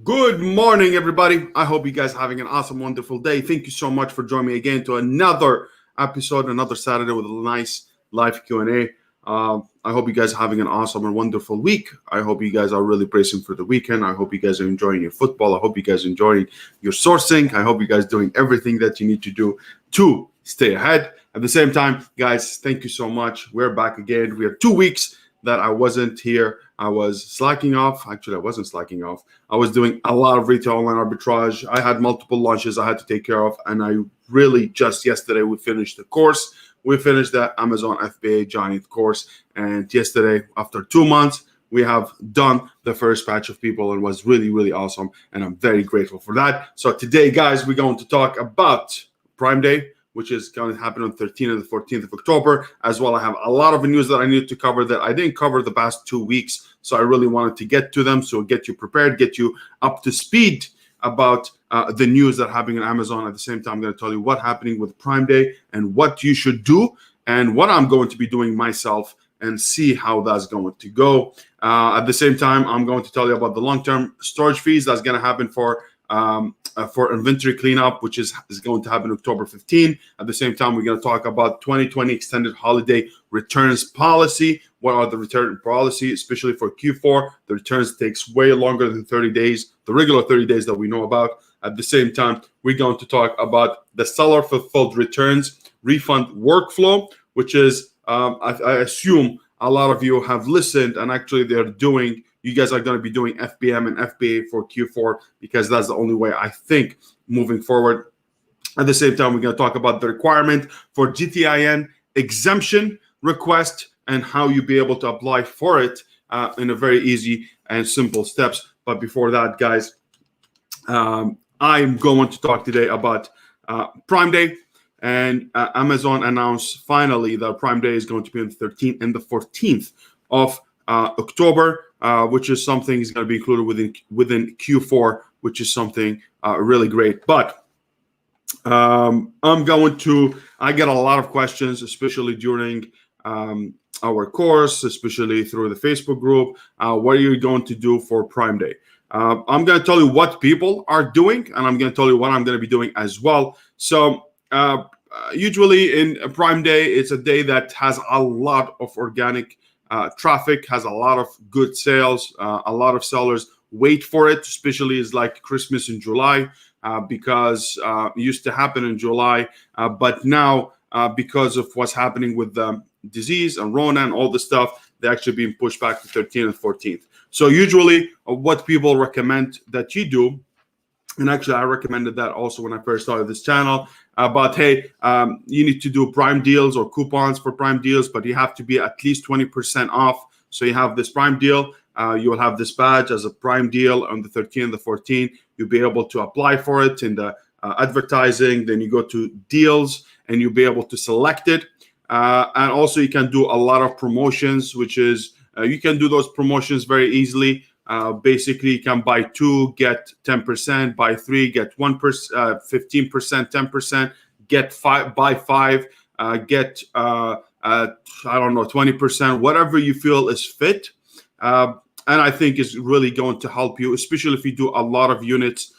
Good morning, everybody. I hope you guys are having an awesome, wonderful day. Thank you so much for joining me again to another episode, another Saturday with a nice live Q&A. I hope you guys are having an awesome and wonderful week. I hope you guys are really bracing for the weekend. I hope you guys are enjoying your football. I hope you guys are enjoying your sourcing. I hope you guys are doing everything that you need to do to stay ahead. At the same time, guys, thank you so much. We're back again. We have 2 weeks that I wasn't here. I was slacking off. Actually, I wasn't slacking off. I was doing a lot of retail online arbitrage. I had multiple launches I had to take care of. And I really just yesterday, we finished the course. We finished that Amazon FBA giant course. And yesterday, after 2 months, we have done the first batch of people and was really, really awesome. And I'm very grateful for that. So today, guys, we're going to talk about Prime Day, which is going to happen on 13th and the 14th of October. As well, I have a lot of news that I need to cover that I didn't cover the past 2 weeks. So I really wanted to get to them. So get you prepared, get you up to speed about the news that are happening on Amazon. At the same time, I'm going to tell you what's happening with Prime Day and what you should do and what I'm going to be doing myself and see how that's going to go. At the same time, I'm going to tell you about the long-term storage fees that's going to happen for inventory cleanup, which is going to happen October 15. At the same time, we're going to talk about 2020 extended holiday returns policy. What are the return policy, especially for Q4? The returns takes way longer than 30 days, the regular 30 days that we know about. At the same time, we're going to talk about the seller fulfilled returns refund workflow, which is, I assume a lot of you have listened and actually you guys are going to be doing FBM and FBA for Q4 because that's the only way I think moving forward. At the same time, we're going to talk about the requirement for GTIN exemption request and how you be able to apply for it in a very easy and simple steps. But before that, guys, I'm going to talk today about Prime Day. And Amazon announced finally that Prime Day is going to be on the 13th and the 14th of October, which is something is going to be included within Q4, which is something really great. But I get a lot of questions, especially during our course, especially through the Facebook group. What are you going to do for Prime Day? I'm going to tell you what people are doing, and I'm going to tell you what I'm going to be doing as well. So usually in Prime Day, it's a day that has a lot of organic traffic, has a lot of good sales. A lot of sellers wait for it, especially is like Christmas in July, because it used to happen in July. But now, because of what's happening with the disease and Rona and all the stuff, they're actually being pushed back to 13th and 14th. So usually what people recommend that you do, and actually I recommended that also when I first started this channel, but hey, you need to do Prime deals or coupons for Prime deals, but you have to be at least 20% off. So you have this Prime deal, you will have this badge as a Prime deal on the 13th and the 14th. You'll be able to apply for it in the advertising. Then you go to deals and you'll be able to select it. And also you can do a lot of promotions, which is you can do those promotions very easily. Basically, you can buy 2, get 10%, buy 3, get 1%, 15%, 10%, get 5, buy 5, get I don't know, 20%, whatever you feel is fit. And I think is really going to help you, especially if you do a lot of units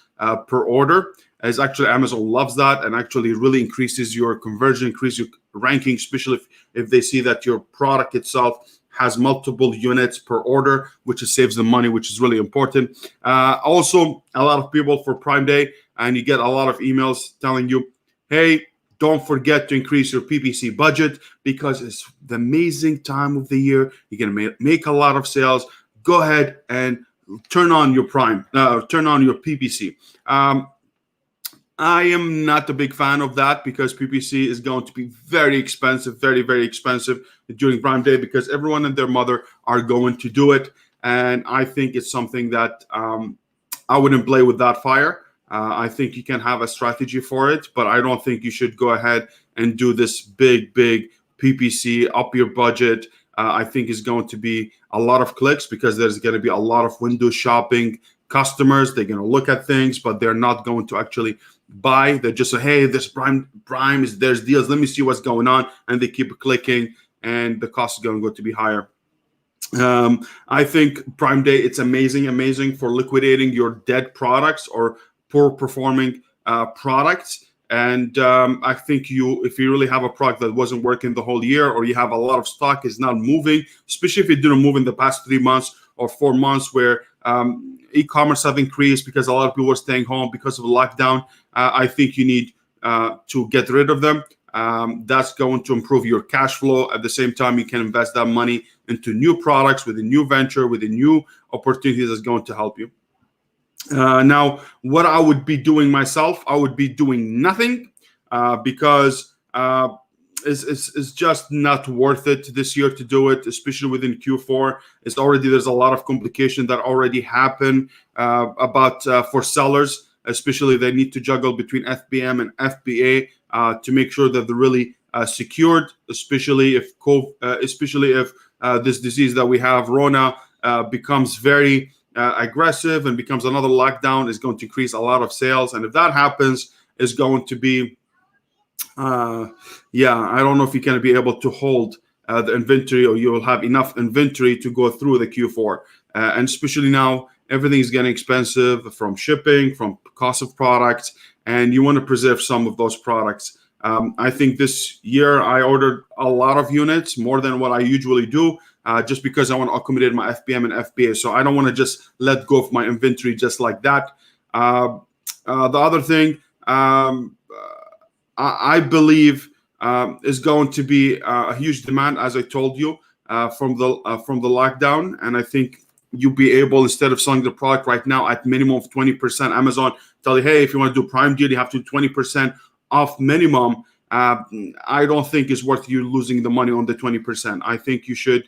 per order. As actually Amazon loves that and actually really increases your conversion, increase your ranking, especially if they see that your product itself has multiple units per order, which saves them money, which is really important. Also, a lot of people for Prime Day, and you get a lot of emails telling you, hey, don't forget to increase your PPC budget because it's the amazing time of the year. You're going to make a lot of sales. Go ahead and turn on your turn on your PPC. I am not a big fan of that because PPC is going to be very expensive, very, very expensive during Prime Day because everyone and their mother are going to do it. And I think it's something that I wouldn't play with that fire. I think you can have a strategy for it, but I don't think you should go ahead and do this big PPC, up your budget. I think is going to be a lot of clicks because there's going to be a lot of window shopping customers. They're going to look at things, but they're not going to actually buy. They just say, hey, this prime is, there's deals, let me see what's going on, and they keep clicking and the cost is going to be higher. I think Prime Day, it's amazing for liquidating your dead products or poor performing products. And I think if you really have a product that wasn't working the whole year, or you have a lot of stock is not moving, especially if it didn't move in the past 3 months or 4 months, where e-commerce have increased because a lot of people were staying home because of the lockdown, I think you need to get rid of them. That's going to improve your cash flow. At the same time, you can invest that money into new products, with a new venture, with a new opportunity that's going to help you. Now, what I would be doing myself, I would be doing nothing because it's just not worth it this year to do it, especially within Q4. There's a lot of complication that already happened about for sellers, especially they need to juggle between FBM and FBA to make sure that they're really secured, especially if this disease that we have, Rona, becomes very aggressive and becomes another lockdown, is going to increase a lot of sales. And if that happens, it's going to be, I don't know if you're going to be able to hold the inventory, or you will have enough inventory to go through the Q4. And especially now, everything is getting expensive, from shipping, from cost of products, and you want to preserve some of those products. I think this year I ordered a lot of units, more than what I usually do, just because I want to accommodate my FBM and FBA. So I don't want to just let go of my inventory just like that. The other thing I believe is going to be a huge demand, as I told you, from the lockdown. And I think you'll be able, instead of selling the product right now at minimum of 20%, Amazon tell you, hey, if you want to do Prime deal, you have to do 20% off minimum. I don't think it's worth you losing the money on the 20%. I think you should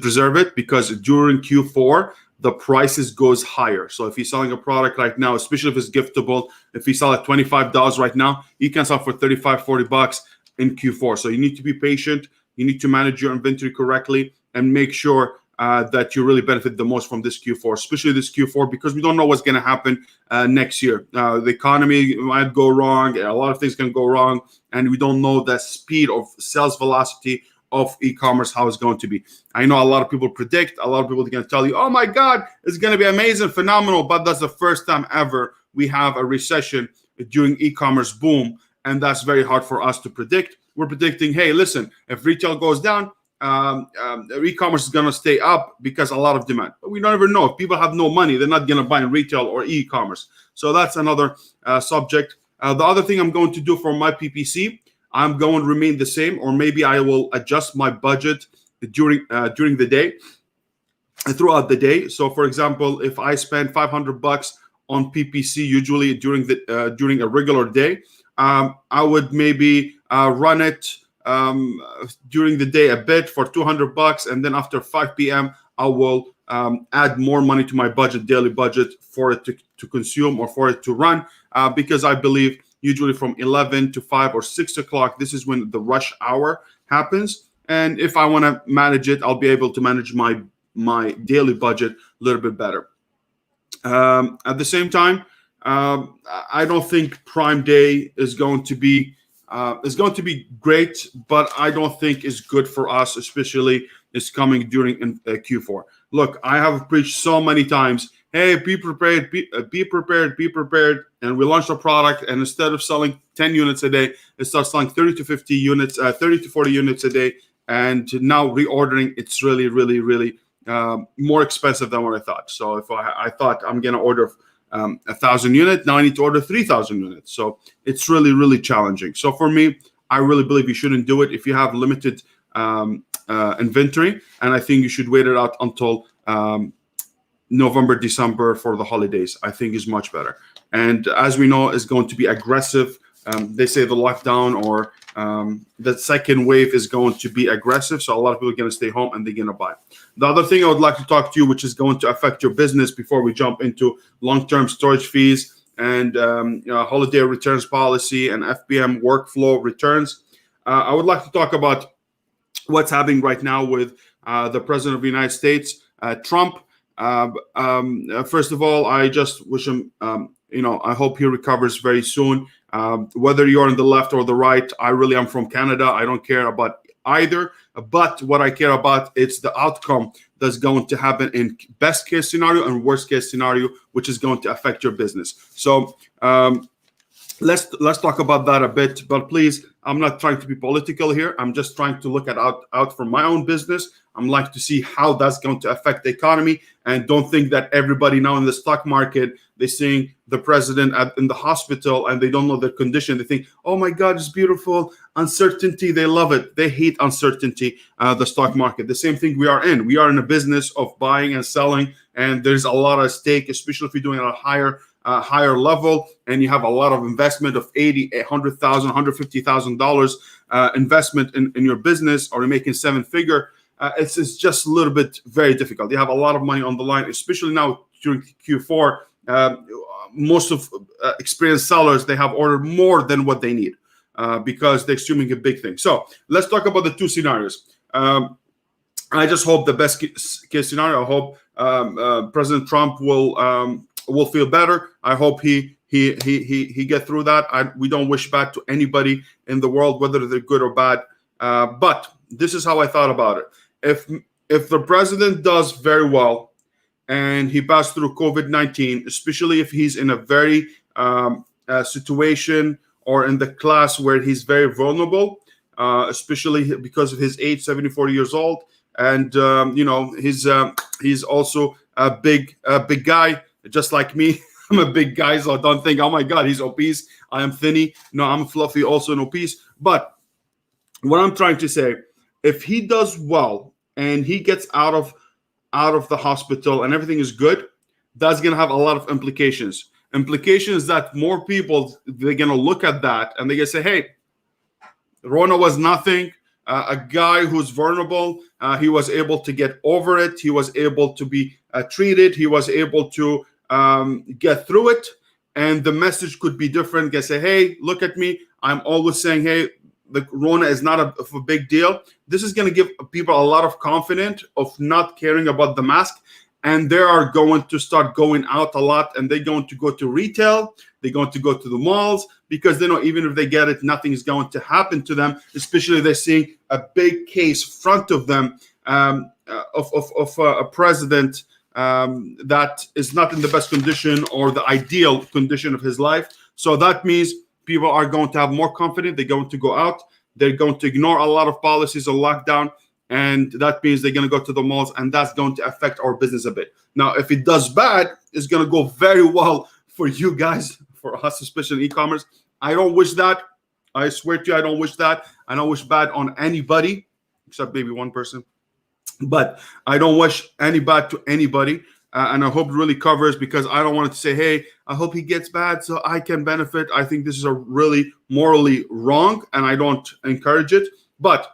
preserve it, because during Q4 the prices goes higher. So if you're selling a product right now, especially if it's giftable, if you sell at $25 right now, you can sell for $35-$40 in Q4. So you need to be patient. You need to manage your inventory correctly and make sure that you really benefit the most from this Q4, especially this Q4, because we don't know what's going to happen next year. The economy might go wrong. A lot of things can go wrong, and we don't know the speed of sales velocity of e-commerce, how it's going to be. I know a lot of people predict, a lot of people are going to tell you, oh my God, it's going to be amazing, phenomenal, but that's the first time ever we have a recession during e-commerce boom, and that's very hard for us to predict. We're predicting, hey, listen, if retail goes down, e-commerce is going to stay up because a lot of demand. But we don't ever know. If people have no money, they're not going to buy in retail or e-commerce. So that's another subject. The other thing I'm going to do for my PPC, I'm going to remain the same, or maybe I will adjust my budget during the day, throughout the day. So, for example, if I spend $500 on PPC usually during a regular day, I would maybe run it during the day a bit for $200, and then after 5 p.m. I will add more money to my daily budget, for it to consume or for it to run, because I believe usually from 11 to 5 or 6 o'clock, this is when the rush hour happens. And if I want to manage it, I'll be able to manage my daily budget a little bit better. At the same time, I don't think Prime Day is going to be great, but I don't think it's good for us, especially it's coming during Q4. Look, I have preached so many times, hey, be prepared, be prepared. And we launched a product, and instead of selling 10 units a day, it starts selling 30 to 50 units, 30 to 40 units a day. And now reordering, it's really, really, really more expensive than what I thought. So if I thought I'm going to order 1,000 units, now I need to order 3,000 units. So it's really, really challenging. So for me, I really believe you shouldn't do it if you have limited inventory. And I think you should wait it out until November, December for the holidays. I think is much better. And as we know, it's going to be aggressive. They say the lockdown or the second wave is going to be aggressive. So a lot of people are going to stay home and they're going to buy. The other thing I would like to talk to you, which is going to affect your business before we jump into long-term storage fees and holiday returns policy and FBM workflow returns. I would like to talk about what's happening right now with the President of the United States, Trump. First of all, I just wish him, I hope he recovers very soon. Whether you're on the left or the right, I really am from Canada. I don't care about either. But what I care about, it's the outcome that's going to happen in best case scenario and worst case scenario, which is going to affect your business. So let's talk about that a bit. But please, I'm not trying to be political here. I'm just trying to look at out for my own business. I'm like to see how that's going to affect the economy, and don't think that everybody now in the stock market, they're seeing the president in the hospital and they don't know their condition. They think, oh my God, it's beautiful. Uncertainty, they love it. They hate uncertainty, the stock market. The same thing we are in. We are in a business of buying and selling, and there's a lot at stake, especially if you're doing it at a higher level and you have a lot of investment of $80,000, $100,000, $150,000 investment in your business, or you're making seven-figure. It's just a little bit very difficult. You have a lot of money on the line, especially now during Q4. Most of experienced sellers, they have ordered more than what they need because they're assuming a big thing. So let's talk about the two scenarios. I just hope the best case scenario. I hope President Trump will feel better. I hope he get through that. We don't wish bad to anybody in the world, whether they're good or bad. But this is how I thought about it. If the president does very well and he passed through COVID-19, especially if he's in a very situation or in the class where he's very vulnerable, especially because of his age, 74 years old, and he's also a big guy, just like me. I'm a big guy, so don't think, oh my God, he's obese. I am thinny. No, I'm fluffy, also and obese. But what I'm trying to say, if he does well and he gets out of the hospital and everything is good, that's going to have a lot of implications. Implications that more people, they're going to look at that and they're going to say, hey, Rona was nothing. A guy who's vulnerable, he was able to get over it. He was able to be treated. He was able to get through it. And the message could be different. They say, hey, look at me. I'm always saying, hey, the Rona is not a big deal. This is going to give people a lot of confidence of not caring about the mask. And they are going to start going out a lot, and they're going to go to retail. They're going to go to the malls because they know even if they get it, nothing is going to happen to them, especially they're seeing a big case in front of them of a president that is not in the best condition or the ideal condition of his life. So that means people are going to have more confidence. They're going to go out. They're going to ignore a lot of policies of lockdown. And that means they're going to go to the malls, and that's going to affect our business a bit. Now, if it does bad, it's going to go very well for you guys, for us, especially e-commerce. I don't wish that. I swear to you, I don't wish that. I don't wish bad on anybody, except maybe one person. But I don't wish any bad to anybody. And I hope it really covers, because I don't want to say, hey, I hope he gets bad so I can benefit. I think this is a really morally wrong, and I don't encourage it. But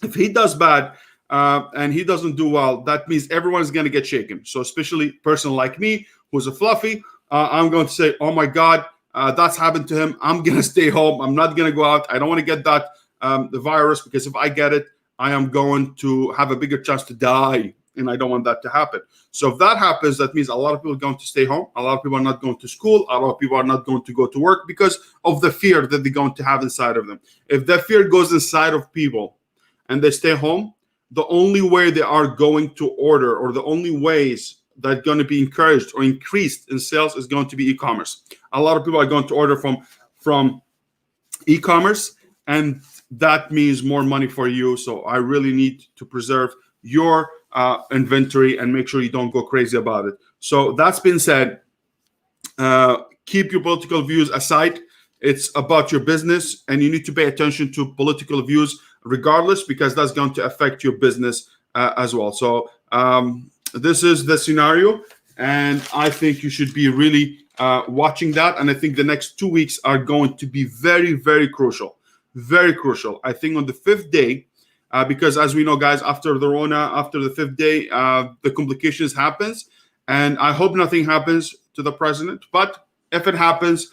if he does bad and he doesn't do well, that means everyone is going to get shaken. So especially a person like me, who's a fluffy, I'm going to say, oh my God, that's happened to him. I'm going to stay home. I'm not going to go out. I don't want to get that the virus, because if I get it, I am going to have a bigger chance to die. And I don't want that to happen. So if that happens, that means a lot of people are going to stay home. A lot of people are not going to school. A lot of people are not going to go to work because of the fear that they're going to have inside of them. If that fear goes inside of people and they stay home, the only way they are going to order, or the only ways that are going to be encouraged or increased in sales, is going to be e-commerce. A lot of people are going to order from e-commerce, and that means more money for you. So I really need to preserve your inventory and make sure you don't go crazy about it. So that's been said, keep your political views aside. It's about your business, and you need to pay attention to political views regardless, because that's going to affect your business as well. So this is the scenario, and I think you should be really watching that. And I think the next 2 weeks are going to be very, very crucial. Very crucial. I think on the 5th day, because as we know, guys, after the Rona, after the 5th day, the complications happens. And I hope nothing happens to the president. But if it happens,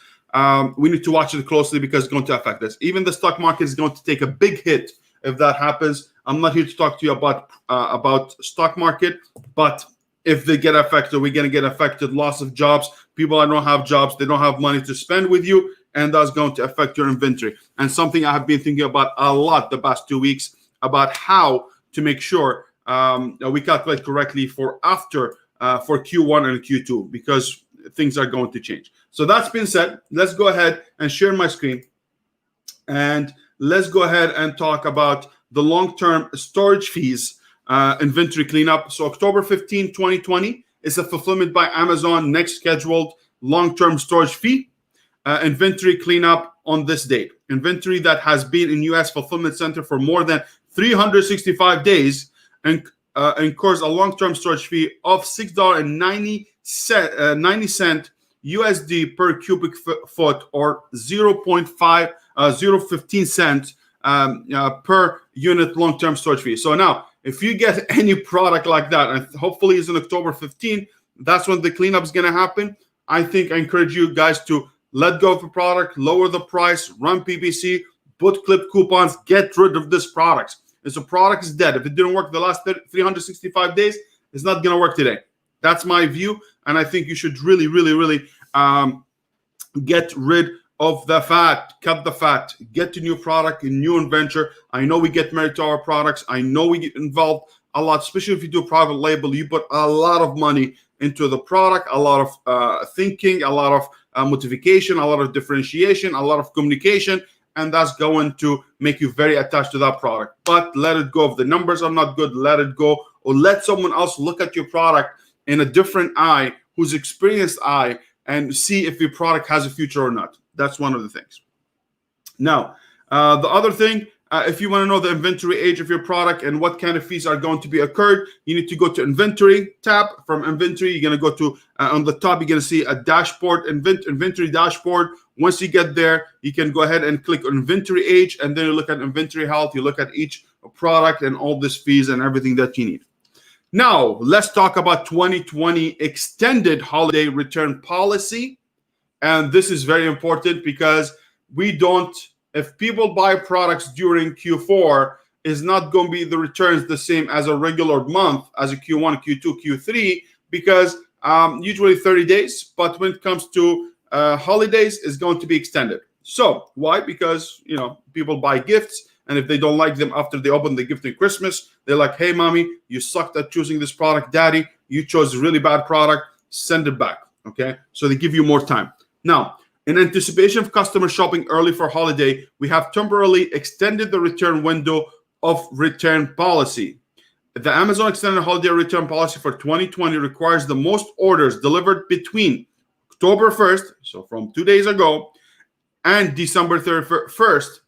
we need to watch it closely, because it's going to affect us. Even the stock market is going to take a big hit if that happens. I'm not here to talk to you about stock market, but if they get affected, we're going to get affected. Loss of jobs. People that don't have jobs, they don't have money to spend with you, and that's going to affect your inventory. And something I have been thinking about a lot the past 2 weeks, about how to make sure we calculate correctly for after for Q1 and Q2, because things are going to change. So that's been said, let's go ahead and share my screen, and let's go ahead and talk about the long-term storage fees inventory cleanup. So October 15, 2020 is a fulfillment by Amazon next scheduled long-term storage fee inventory cleanup on this date. Inventory that has been in U.S. fulfillment center for more than 365 days and incurs a long-term storage fee of $6.90 USD per cubic foot, or 0.15 cents per unit long-term storage fee. So now, if you get any product like that, and hopefully it's on October 15, that's when the cleanup is going to happen. I think I encourage you guys to let go of the product, lower the price, run PPC, put clip coupons, get rid of this product. If the product is dead, if it didn't work the last 365 days, it's not going to work today. That's my view, and I think you should really, really, really get rid of the fat, cut the fat, get a new product, a new adventure. I know we get married to our products. I know we get involved a lot, especially if you do private label. You put a lot of money into the product, a lot of thinking, a lot of motivation, a lot of differentiation, a lot of communication, and that's going to make you very attached to that product. But let it go. If the numbers are not good, let it go, or let someone else look at your product in a different eye, who's experienced eye, and see if your product has a future or not. That's one of the things. Now, the other thing, if you want to know the inventory age of your product and what kind of fees are going to be occurred, you need to go to Inventory tab. From Inventory, you're going to go to, on the top, you're going to see a dashboard, Inventory dashboard. Once you get there, you can go ahead and click on Inventory age, and then you look at Inventory health. You look at each product and all these fees and everything that you need. Now, let's talk about 2020 extended holiday return policy. And this is very important because we don't, if people buy products during Q4, is not going to be the returns the same as a regular month, as a Q1, Q2, Q3, because usually 30 days. But when it comes to holidays, it's going to be extended. So why? Because, you know, people buy gifts. And if they don't like them after they open the gift in Christmas, they're like, hey, mommy, you sucked at choosing this product. Daddy, you chose a really bad product. Send it back. Okay. So they give you more time. Now, in anticipation of customers shopping early for holiday, we have temporarily extended the return window of return policy. The Amazon extended holiday return policy for 2020 requires the most orders delivered between October 1st, so from 2 days ago, and December 31st,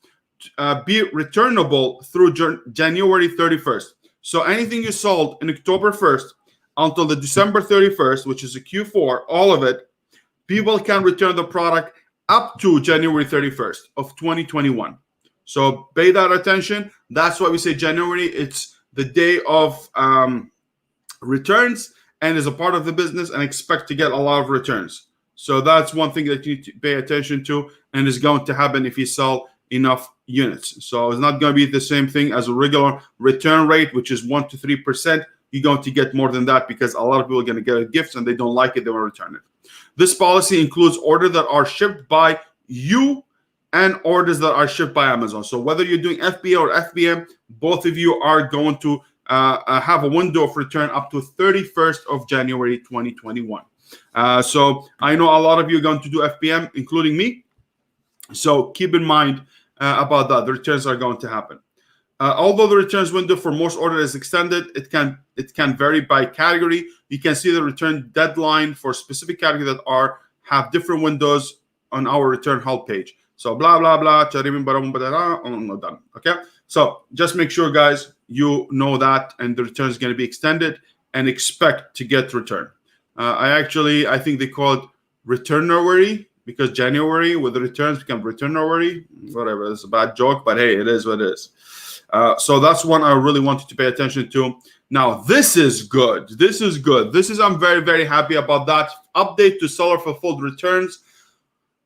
be returnable through January 31st. So anything you sold in October 1st until the December 31st, which is a Q4, all of it, people can return the product up to January 31st of 2021. So pay that attention. That's why we say January. It's the day of returns and is a part of the business, and expect to get a lot of returns. So that's one thing that you need to pay attention to, and is going to happen if you sell enough units. So it's not going to be the same thing as a regular return rate, which is 1 to 3%. You're going to get more than that because a lot of people are going to get gifts and they don't like it, they want to return it. This policy includes orders that are shipped by you and orders that are shipped by Amazon. So whether you're doing FBA or FBM, both of you are going to have a window of return up to 31st of January 2021. So I know a lot of you are going to do FBM, including me. So keep in mind about that. The returns are going to happen. Although the returns window for most orders is extended, it can vary by category. You can see the return deadline for specific categories that have different windows on our return help page. So blah blah blah. Done. Okay. So just make sure, guys, you know that, and the return is going to be extended, and expect to get return. I think they call it return-worry, because January with the returns become return-worry. Whatever. It's a bad joke, but hey, it is what it is. So that's one I really wanted to pay attention to. Now, this is good. I'm very, very happy about that. Update to seller fulfilled returns,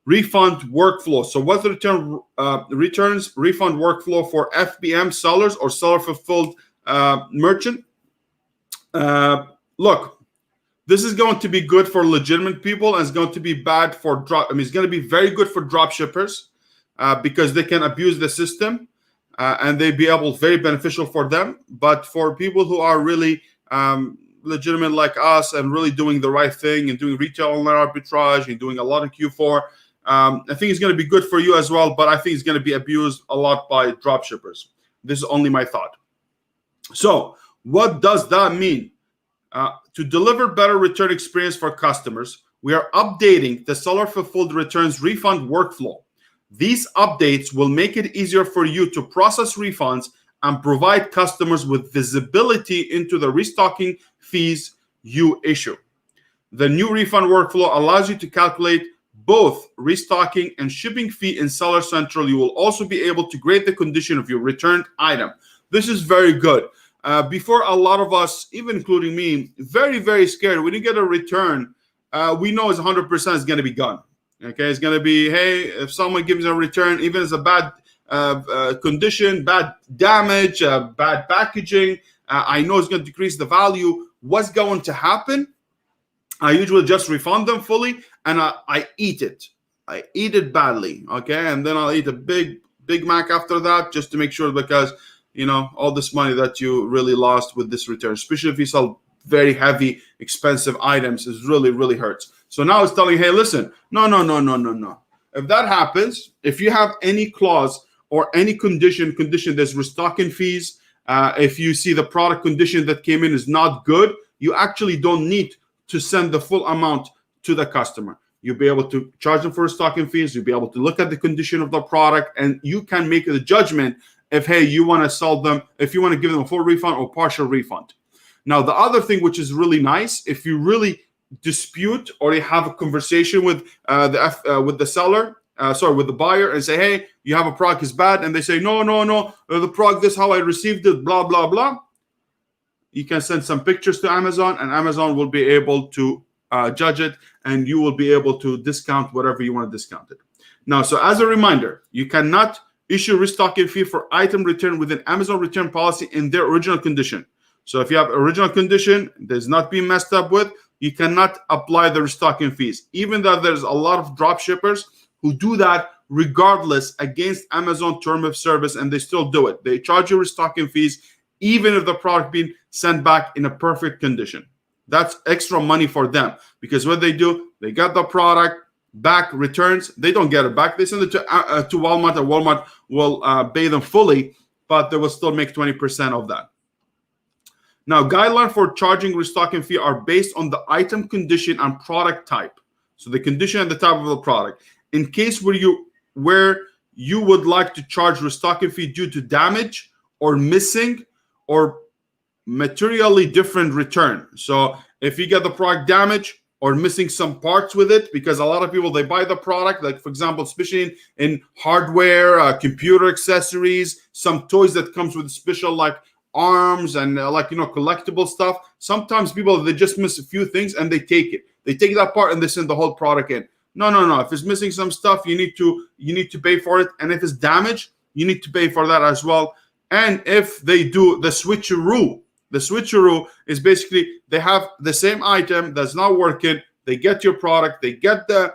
refund workflow. So what's the returns refund workflow for FBM sellers or seller fulfilled merchant? Look, this is going to be good for legitimate people, and it's going to be bad for it's going to be very good for drop shippers because they can abuse the system. and they'd be very beneficial for them. But for people who are really legitimate like us and really doing the right thing and doing retail online arbitrage and doing a lot of Q4, I think it's going to be good for you as well. But I think it's going to be abused a lot by dropshippers. This is only my thought. So what does that mean? To deliver better return experience for customers, we are updating the seller fulfilled returns refund workflow. These updates will make it easier for you to process refunds and provide customers with visibility into the restocking fees you issue. The new refund workflow allows you to calculate both restocking and shipping fee in Seller Central. You will also be able to grade the condition of your returned item. This is very good. Before, a lot of us, even including me, very, very scared. When you get a return, we know it's 100% is going to be gone. Okay, it's going to be, hey, if someone gives a return, even if it's a bad condition, bad damage, bad packaging, I know it's going to decrease the value. What's going to happen? I usually just refund them fully, and I eat it. I eat it badly, okay? And then I'll eat a Big Mac after that just to make sure, because all this money that you really lost with this return, especially if you sell very heavy, expensive items, is really, really hurts. So now it's telling, hey, listen, no. If that happens, if you have any clause or any condition, there's restocking fees. If you see the product condition that came in is not good, you actually don't need to send the full amount to the customer. You'll be able to charge them for restocking fees. You'll be able to look at the condition of the product, and you can make the judgment if, hey, you want to sell them, if you want to give them a full refund or partial refund. Now, the other thing which is really nice, if you really dispute or you have a conversation with the seller, with the buyer, and say, hey, you have a product is bad, and they say, no, the product, this is how I received it, blah, blah, blah. You can send some pictures to Amazon, and Amazon will be able to judge it, and you will be able to discount whatever you want to discount it. Now, so as a reminder, you cannot issue restocking fee for item return within Amazon return policy in their original condition. So if you have original condition that's not being messed up with, you cannot apply the restocking fees. Even though there's a lot of drop shippers who do that regardless against Amazon term of service, and they still do it. They charge you restocking fees even if the product being sent back in a perfect condition. That's extra money for them, because what they do, they got the product back, returns, they don't get it back. They send it to Walmart, and Walmart will pay them fully, but they will still make 20% of that. Now, guidelines for charging restocking fee are based on the item condition and product type. So the condition and the type of the product. In case where you would like to charge restocking fee due to damage or missing or materially different return. So if you get the product damaged or missing some parts with it, because a lot of people, they buy the product, like for example, especially in hardware, computer accessories, some toys that comes with special like arms and collectible stuff. Sometimes people, they just miss a few things and they take it. They take that part and they send the whole product in. No. If it's missing some stuff, you need to pay for it. And if it's damaged, you need to pay for that as well. And if they do the switcheroo is basically they have the same item that's not working. They get your product, they get the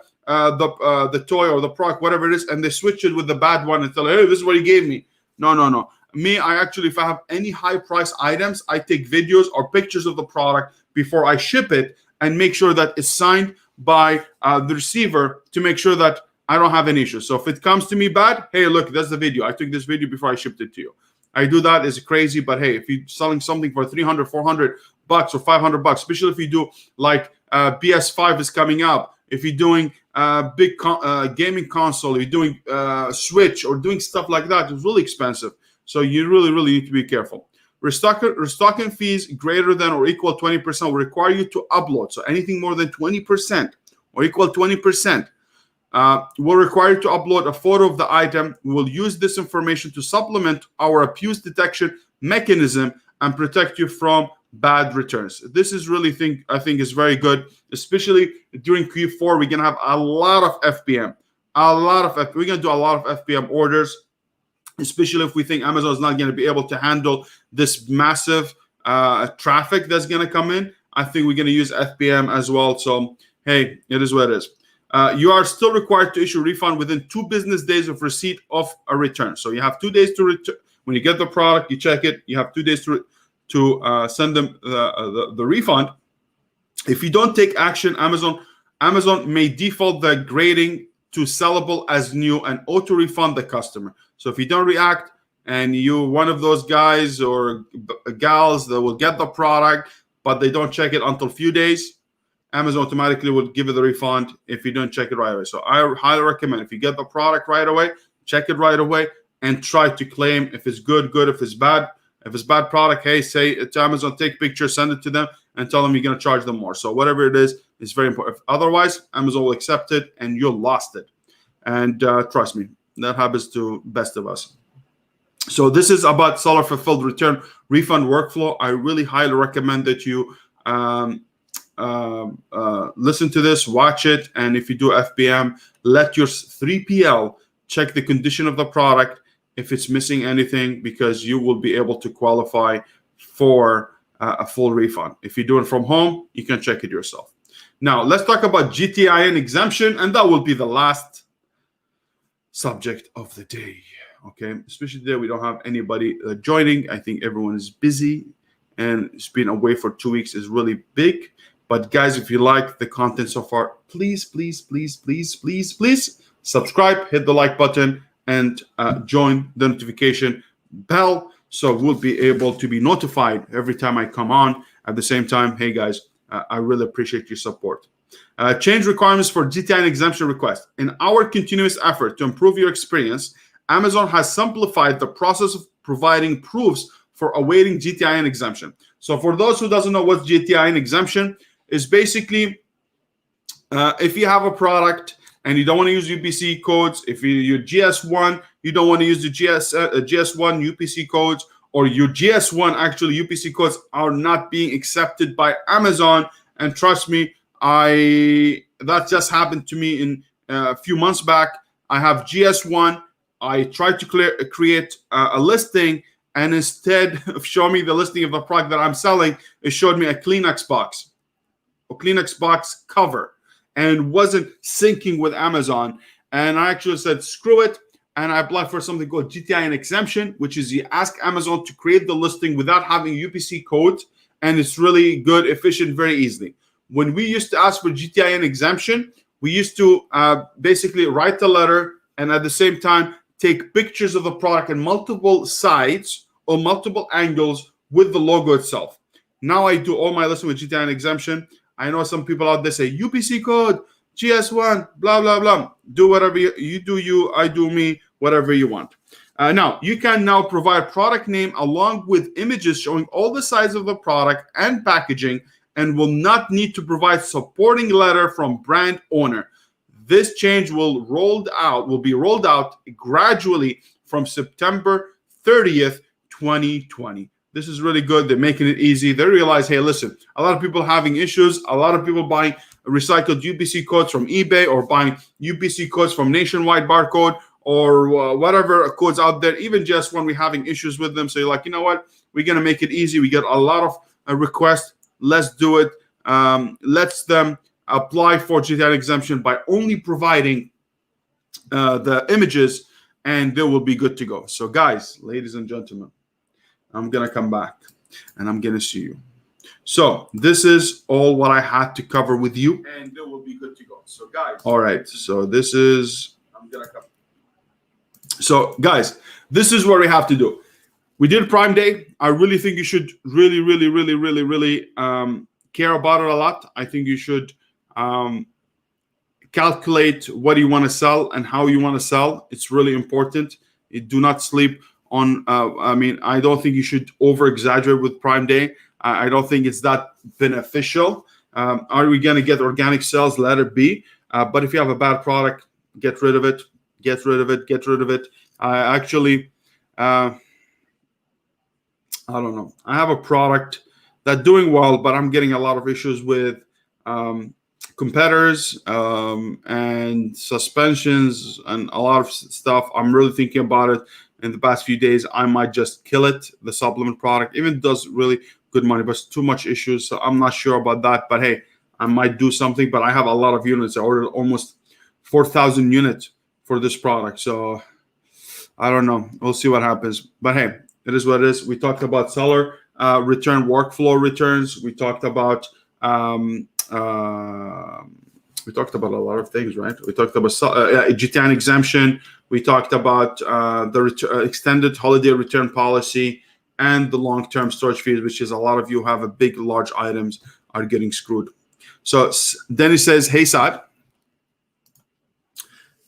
toy or the product, whatever it is, and they switch it with the bad one and tell, hey, this is what he gave me. No. Me, if I have any high price items, I take videos or pictures of the product before I ship it and make sure that it's signed by the receiver to make sure that I don't have any issues. So if it comes to me bad, hey, look, that's the video. I took this video before I shipped it to you. I do that. It's crazy, but hey, if you're selling something for $300, $400 or $500, especially if you do like PS5 is coming up, if you're doing big gaming console, you're doing Switch or doing stuff like that, it's really expensive. So you really need to be careful. Restocking fees greater than or equal 20% will require you to upload. So anything more than 20% or equal 20%. Will require you to upload a photo of the item. We will use this information to supplement our abuse detection mechanism and protect you from bad returns. This is really I think is very good, especially during Q4. We're gonna have a lot of FBM. We're gonna do a lot of FBM orders, especially if we think Amazon is not gonna be able to handle this massive traffic that's gonna come in. I think we're gonna use FBM as well. So hey, it is what it is. You are still required to issue refund within 2 business days of receipt of a return. So you have 2 days to When you get the product, you check it. You have 2 days to send them the refund. If you don't take action, Amazon may default the grading to sellable as new and auto refund the customer. So if you don't react and you're one of those guys or gals that will get the product, but they don't check it until a few days, Amazon automatically will give you the refund if you don't check it right away. So I highly recommend, if you get the product right away, check it right away and try to claim. If it's good, good. If it's bad product, hey, say to Amazon, take pictures, send it to them, and tell them you're going to charge them more. So whatever it is, it's very important. If otherwise, Amazon will accept it and you lost it. And trust me, that happens to best of us. So this is about seller fulfilled return refund workflow. I really highly recommend that you listen to this, watch it, and if you do FBM, let your 3PL check the condition of the product if it's missing anything, because you will be able to qualify for a full refund. If you do it from home, you can check it yourself. Now let's talk about GTIN exemption, and that will be the last subject of the day. Okay, especially today we don't have anybody joining. I think everyone is busy, and it's been away for 2 weeks is really big. But guys, if you like the content so far, please subscribe, hit the like button, and join the notification bell, so we'll be able to be notified every time I come on. At the same time, hey guys, I really appreciate your support. Change requirements for GTIN exemption request. In our continuous effort to improve your experience, Amazon has simplified the process of providing proofs for awaiting GTIN exemption. So for those who doesn't know what GTIN exemption is, basically if you have a product and you don't want to use UPC codes, if you're GS1, you don't want to use the GS1 UPC codes, or your GS1 actually UPC codes are not being accepted by Amazon. And trust me, that just happened to me in a few months back. I have GS1. I tried to create a listing, and instead of showing me the listing of the product that I'm selling, it showed me a Kleenex box, a Kleenex box cover, and wasn't syncing with Amazon. And I actually said, screw it. And I applied for something called GTIN exemption, which is you ask Amazon to create the listing without having UPC codes. And it's really good, efficient, very easily. When we used to ask for GTIN exemption, we used to basically write the letter and at the same time take pictures of the product in multiple sides or multiple angles with the logo itself. Now I do all my listing with GTIN exemption. I know some people out there say UPC code, GS1, blah, blah, blah. Do whatever you do, you, I do me, whatever you want. Now, you can now provide product name along with images showing all the sides of the product and packaging, and will not need to provide supporting letter from brand owner. This change will be rolled out gradually from September 30th, 2020. This is really good. They're making it easy. They realize, hey, listen, a lot of people having issues. A lot of people buying recycled UPC codes from eBay or buying UPC codes from Nationwide Barcode or whatever codes out there. Even just when we're having issues with them. So you're like, you know what? We're going to make it easy. We get a lot of requests. Let's do it. Let's them apply for GTIN exemption by only providing the images, and they will be good to go. So guys, ladies and gentlemen, I'm going to come back and I'm going to see you. So this is all what I had to cover with you, and they will be good to go. So guys, all right. So this is, I'm going to come. So guys, this is what we have to do. We did Prime Day. I really think you should really care about it a lot. I think you should calculate what you want to sell and how you want to sell. It's really important. You do not sleep on, I don't think you should over exaggerate with Prime Day. I don't think it's that beneficial. Are we going to get organic sales? Let it be. But if you have a bad product, get rid of it. Get rid of it. Get rid of it. I don't know. I have a product that's doing well, but I'm getting a lot of issues with competitors and suspensions and a lot of stuff. I'm really thinking about it. In the past few days, I might just kill it. The supplement product, even does really good money, but it's too much issues. So I'm not sure about that. But hey, I might do something. But I have a lot of units. I ordered almost 4,000 units for this product. So I don't know. We'll see what happens. But hey, it is what it is. We talked about seller return workflow returns. We talked about a lot of things, right? We talked about GTIN exemption. We talked about the extended holiday return policy and the long-term storage fees, which is a lot of you have a big, large items are getting screwed. So Denny says, hey, Saad.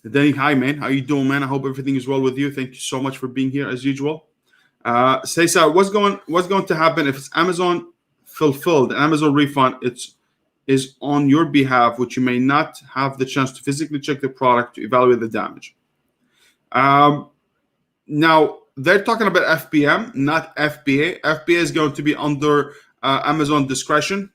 Denny, hi, man. How you doing, man? I hope everything is well with you. Thank you so much for being here as usual. Say, Saad, what's going to happen if it's Amazon fulfilled, Amazon refund, is on your behalf, which you may not have the chance to physically check the product to evaluate the damage. Now, they're talking about FBM, not FBA. FBA is going to be under Amazon discretion.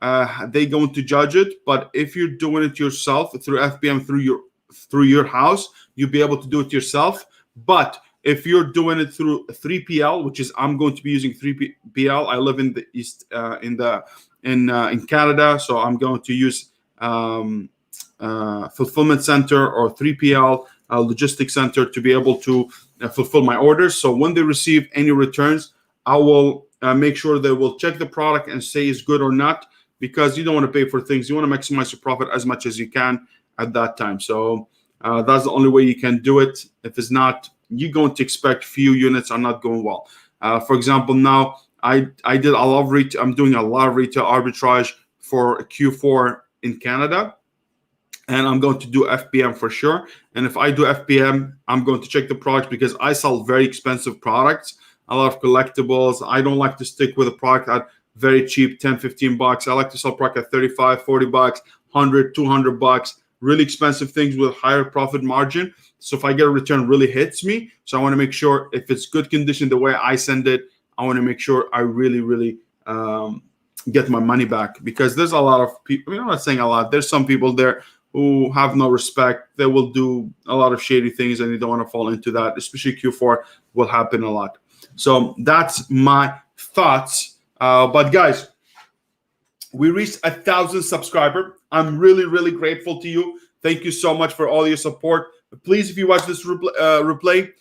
They're going to judge it. But if you're doing it yourself through FBM, through your house, you'll be able to do it yourself. But if you're doing it through 3PL, which is I'm going to be using 3PL. I live in the East, in Canada, so I'm going to use fulfillment center or 3PL logistics center to be able to fulfill my orders. So when they receive any returns, I will make sure they will check the product and say it's good or not, because you don't want to pay for things. You want to maximize your profit as much as you can at that time. So that's the only way you can do it. If it's not, you're going to expect few units are not going well. For example, now I'm doing a lot of retail arbitrage for Q4 in Canada, and I'm going to do FBM for sure. And if I do FBM, I'm going to check the product because I sell very expensive products, a lot of collectibles. I don't like to stick with a product at very cheap, 10, 15 bucks. I like to sell product at 35, 40 bucks, 100, 200 bucks, really expensive things with higher profit margin. So if I get a return, really hits me. So I want to make sure if it's good condition, the way I send it, I want to make sure I really, really get my money back, because there's a lot of people. I'm not saying a lot. There's some people there who have no respect. They will do a lot of shady things, and you don't want to fall into that. Especially Q4 will happen a lot. So that's my thoughts. But guys, we reached 1,000 subscribers. I'm really, really grateful to you. Thank you so much for all your support. Please, if you watch this replay,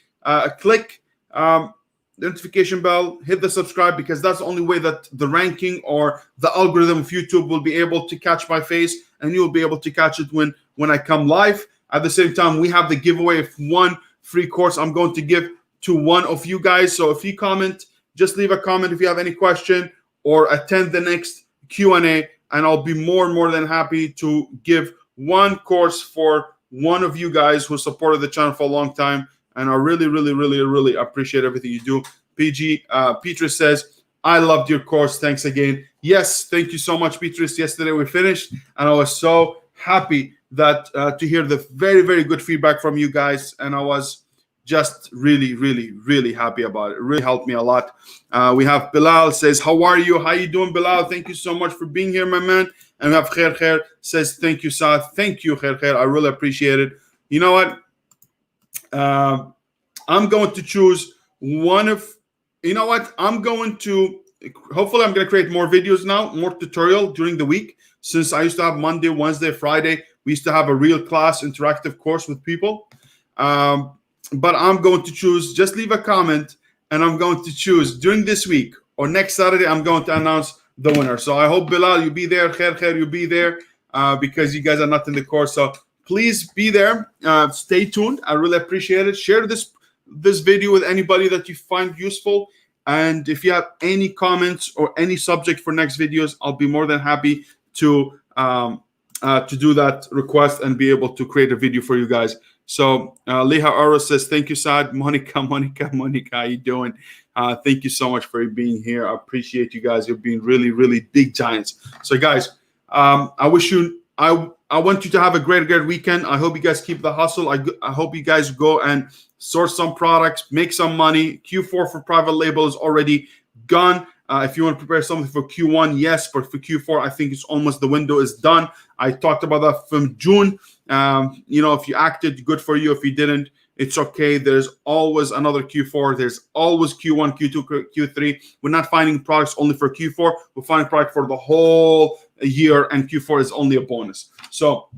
click the notification bell, hit the subscribe, because that's the only way that the ranking or the algorithm of YouTube will be able to catch my face, and you'll be able to catch it when I come live. At the same time, we have the giveaway of one free course I'm going to give to one of you guys. So if you comment, just leave a comment if you have any question, or attend the next Q&A, and I'll be more than happy to give one course for one of you guys who supported the channel for a long time. And I really, really, really, really appreciate everything you do. Petrus says, I loved your course. Thanks again. Yes, thank you so much, Petrus. Yesterday we finished, and I was so happy that to hear the very, very good feedback from you guys. And I was just really, really, really happy about it. It really helped me a lot. We have Bilal says, how are you? How you doing, Bilal? Thank you so much for being here, my man. And we have Khair says, thank you, Saad. Thank you, Khair. I really appreciate it. You know what? I'm going to choose one of, hopefully I'm going to create more videos now, more tutorial during the week. Since I used to have Monday, Wednesday, Friday, we used to have a real class interactive course with people. But I'm going to choose, just leave a comment, and I'm going to choose during this week or next Saturday, I'm going to announce the winner. So I hope, Bilal, you'll be there. Khair, you'll be there because you guys are not in the course. So please be there. Stay tuned. I really appreciate it. Share this video with anybody that you find useful. And if you have any comments or any subject for next videos, I'll be more than happy to do that request and be able to create a video for you guys. So Leha Oro says, thank you, Saad. Monica, how you doing? Thank you so much for being here. I appreciate you guys. You're being really, really big giants. So guys, I want you to have a great weekend. I hope you guys keep the hustle. I hope you guys go and source some products, make some money. Q4 for private label is already gone. If you want to prepare something for Q1, yes, but for Q4, I think it's almost, the window is done. I talked about that from June. If you acted, good for you. If you didn't, it's okay. There's always another Q4. There's always Q1, Q2, Q3. We're not finding products only for Q4. We're finding product for the whole year, and Q4 is only a bonus. So,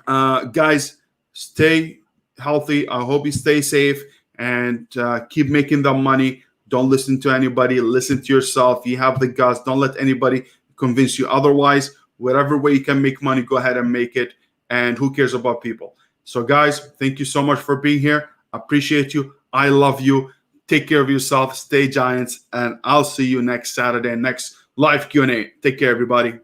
guys, stay healthy. I hope you stay safe. and keep making that money. Don't listen to anybody. Listen to yourself. You have the guts. Don't let anybody convince you otherwise. Whatever way you can make money, go ahead and make it. And who cares about people? So guys, thank you so much for being here. Appreciate you. I love you. Take care of yourself. Stay Giants. And I'll see you next Saturday, next live Q&A. Take care, everybody.